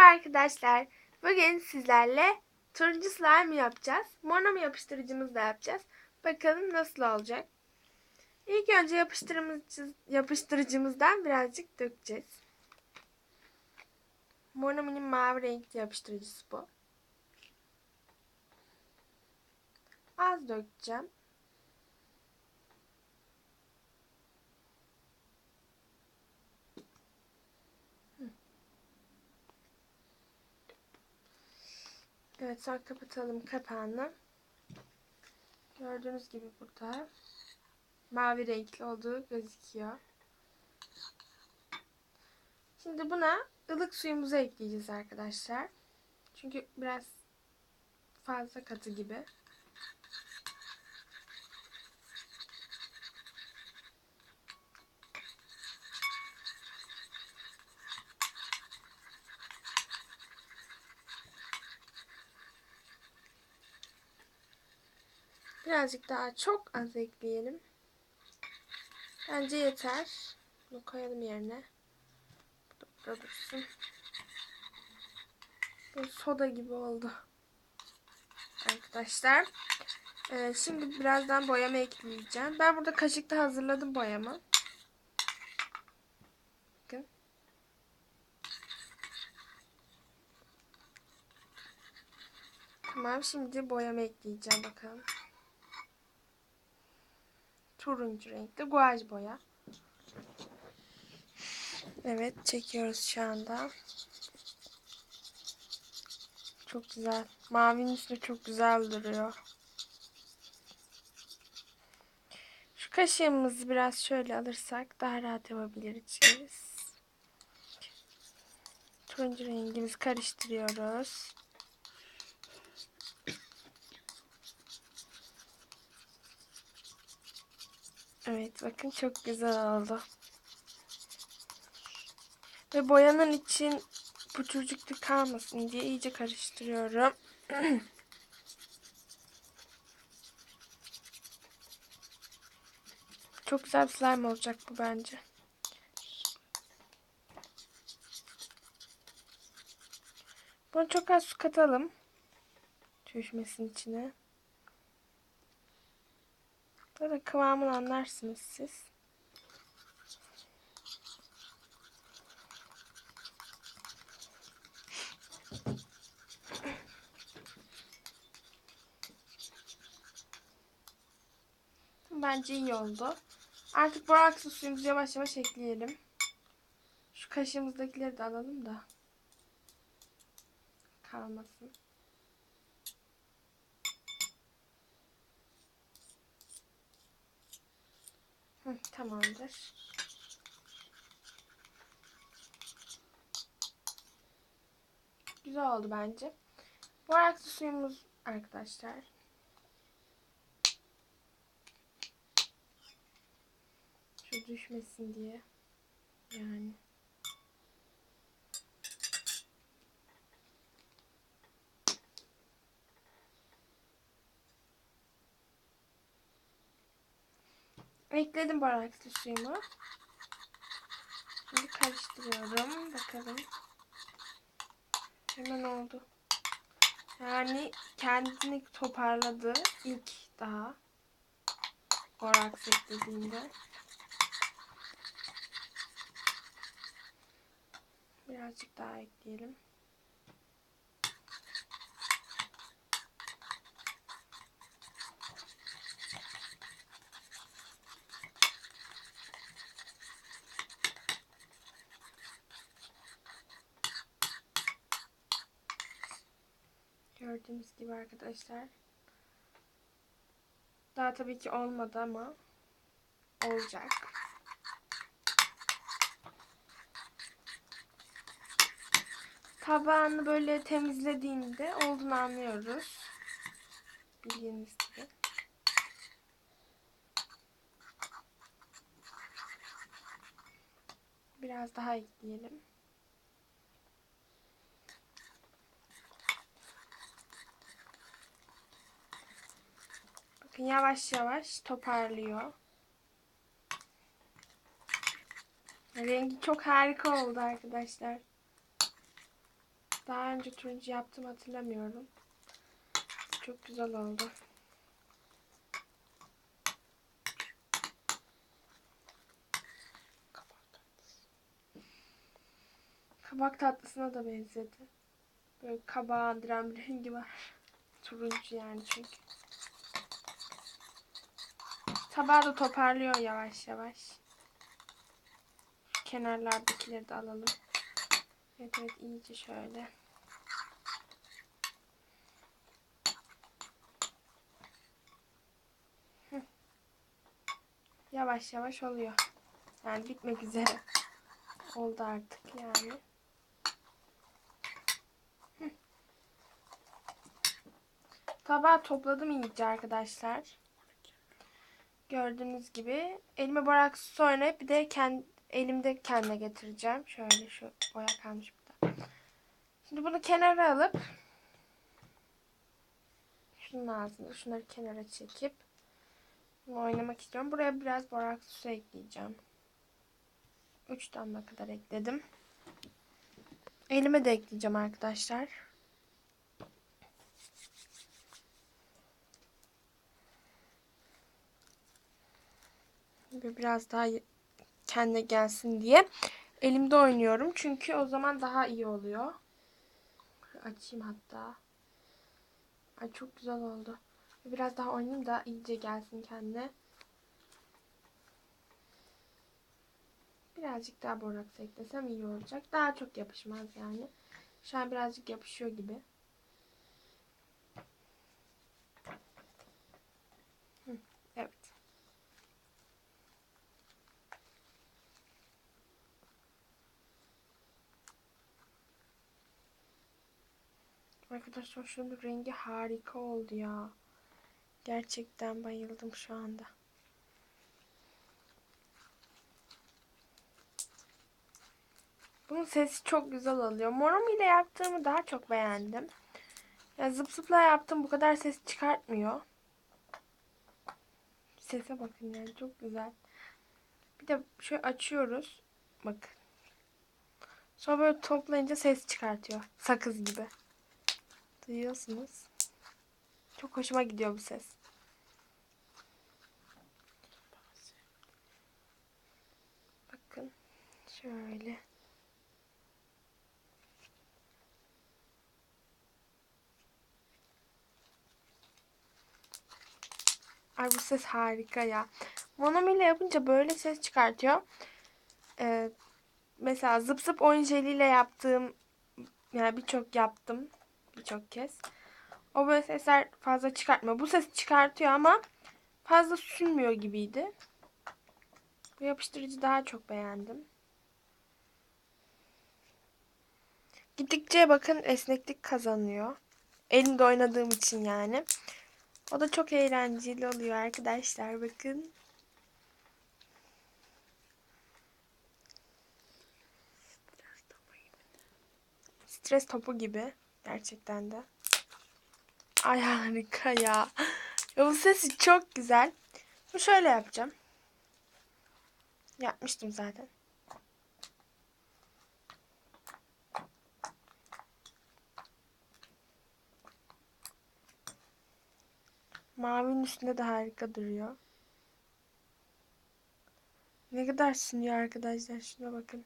arkadaşlar. Bugün sizlerle turuncu slime yapacağız. Mono yapıştırıcımızla yapacağız. Bakalım nasıl olacak. İlk önce yapıştırıcımızdan birazcık dökeceğiz. Mono'nun mavi renkli yapıştırıcısı bu. Az dökeceğim. Evet, sonra kapatalım kapağını. Gördüğünüz gibi burada mavi renkli olduğu gözüküyor. Şimdi buna ılık suyumuzu ekleyeceğiz arkadaşlar. Çünkü biraz fazla katı gibi. Birazcık daha çok az ekleyelim. Bence yeter. Bunu koyalım yerine. Burada dursun. Böyle soda gibi oldu. Arkadaşlar. Şimdi birazdan boyama ekleyeceğim. Ben burada kaşıkta hazırladım boyamı. Bakın. Tamam, şimdi boyama ekleyeceğim bakalım. Turuncu renkli guaj boya. Evet, çekiyoruz şu anda. Çok güzel. Mavinin üstüne çok güzel duruyor. Şu kaşığımızı biraz şöyle alırsak daha rahat yapabiliriz. Turuncu rengimizi karıştırıyoruz. Evet, bakın çok güzel oldu. Ve boyanın için pütürcüklük kalmasın diye iyice karıştırıyorum. Çok güzel bir slime olacak bu bence. Buna çok az su katalım. Düşmesin içine. Zaten kıvamını anlarsınız siz. Bence iyi oldu. Artık borakslı suyumuzu yavaş yavaş ekleyelim. Şu kaşığımızdakileri de alalım da kalmasın. Tamamdır. Güzel oldu bence. Borakslı suyumuz arkadaşlar. Şu düşmesin diye. Yani. Ekledim borakslı suyumu. Şimdi karıştırıyorum. Bakalım. Hemen oldu. Yani kendini toparladı ilk daha. Boraks eklediğinde. Birazcık daha ekleyelim. Gördüğünüz gibi arkadaşlar. Daha tabii ki olmadı ama olacak. Tabağını böyle temizlediğinde olduğunu anlıyoruz. Bildiğiniz gibi. Biraz daha ekleyelim. Bakın yavaş yavaş toparlıyor. Rengi çok harika oldu arkadaşlar. Daha önce turuncu yaptım hatırlamıyorum. Çok güzel oldu. Kabak tatlısına da benzedi. Böyle kabağı andıran bir rengi var. Turuncu yani çünkü. Tabağı da toparlıyor yavaş yavaş. Şu kenarlardakileri de alalım. Evet evet, iyice şöyle. Yavaş yavaş oluyor. Yani bitmek üzere. Oldu artık yani. Tabağı topladım iyice arkadaşlar. Gördüğünüz gibi. Elime borak su oynayıp bir de elimde kendine getireceğim. Şöyle şu boya kalmış burada. Şimdi bunu kenara alıp şunun ağzını, şunları kenara çekip bunu oynamak istiyorum. Buraya biraz borak su ekleyeceğim. 3 damla kadar ekledim. Elime de ekleyeceğim arkadaşlar. Biraz daha kendine gelsin diye elimde oynuyorum. Çünkü o zaman daha iyi oluyor. Açayım hatta. Ay çok güzel oldu. Biraz daha oynayayım da iyice gelsin kendine. Birazcık daha boraks eklesem iyi olacak. Daha çok yapışmaz yani. Şu an birazcık yapışıyor gibi. Evet. Arkadaşlar şunun rengi harika oldu ya. Gerçekten bayıldım şu anda. Bunun sesi çok güzel oluyor. Morum ile yaptığımı daha çok beğendim. Ya zıp zıpla yaptım, bu kadar ses çıkartmıyor. Sese bakın yani, çok güzel. Bir de şöyle açıyoruz. Bakın. Sonra böyle toplayınca ses çıkartıyor. Sakız gibi. Duyuyorsunuz. Çok hoşuma gidiyor bu ses. Bakın. Şöyle. Ay bu ses harika ya. Monomi ile yapınca böyle ses çıkartıyor. Mesela zıp zıp oyun jeliyle yaptığım, yani birçok yaptım. Birçok kez. O böyle sesler fazla çıkartmıyor. Bu ses çıkartıyor ama fazla sünmüyor gibiydi. Bu yapıştırıcı daha çok beğendim. Gittikçe bakın esneklik kazanıyor. Elimde oynadığım için yani. O da çok eğlenceli oluyor arkadaşlar, bakın. Stres topu gibi. Gerçekten de. Ay harika ya. Ya bu sesi çok güzel. Bu şöyle yapacağım. Yapmıştım zaten. Mavinin üstünde de harika duruyor. Ne kadar sünüyor arkadaşlar. Şuna bakın.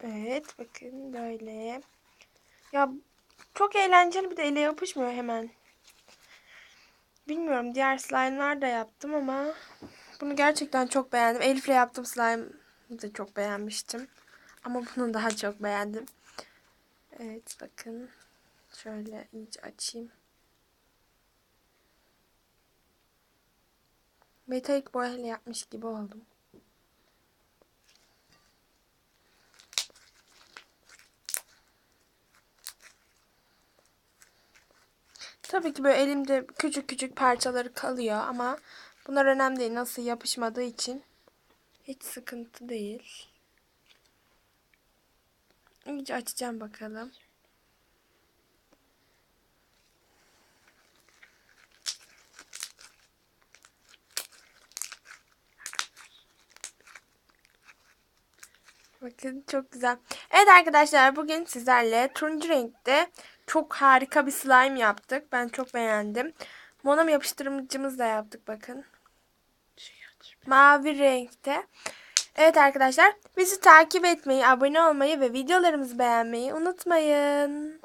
Evet bakın böyle. Ya çok eğlenceli, bir de ele yapışmıyor hemen. Bilmiyorum, diğer slime'lar da yaptım ama bunu gerçekten çok beğendim. Elif'le yaptığım slime'ı da çok beğenmiştim. Ama bunu daha çok beğendim. Evet bakın. Şöyle iyice açayım. Metalik boyayla yapmış gibi oldum. Tabii ki böyle elimde küçük küçük parçaları kalıyor ama bunlar önemli değil. Nasıl yapışmadığı için hiç sıkıntı değil. İyice açacağım bakalım. Bakın çok güzel. Evet arkadaşlar, bugün sizlerle turuncu renkte çok harika bir slime yaptık. Ben çok beğendim. Monam yapıştırıcımızı da yaptık bakın. Mavi renkte. Evet arkadaşlar, bizi takip etmeyi, abone olmayı ve videolarımızı beğenmeyi unutmayın.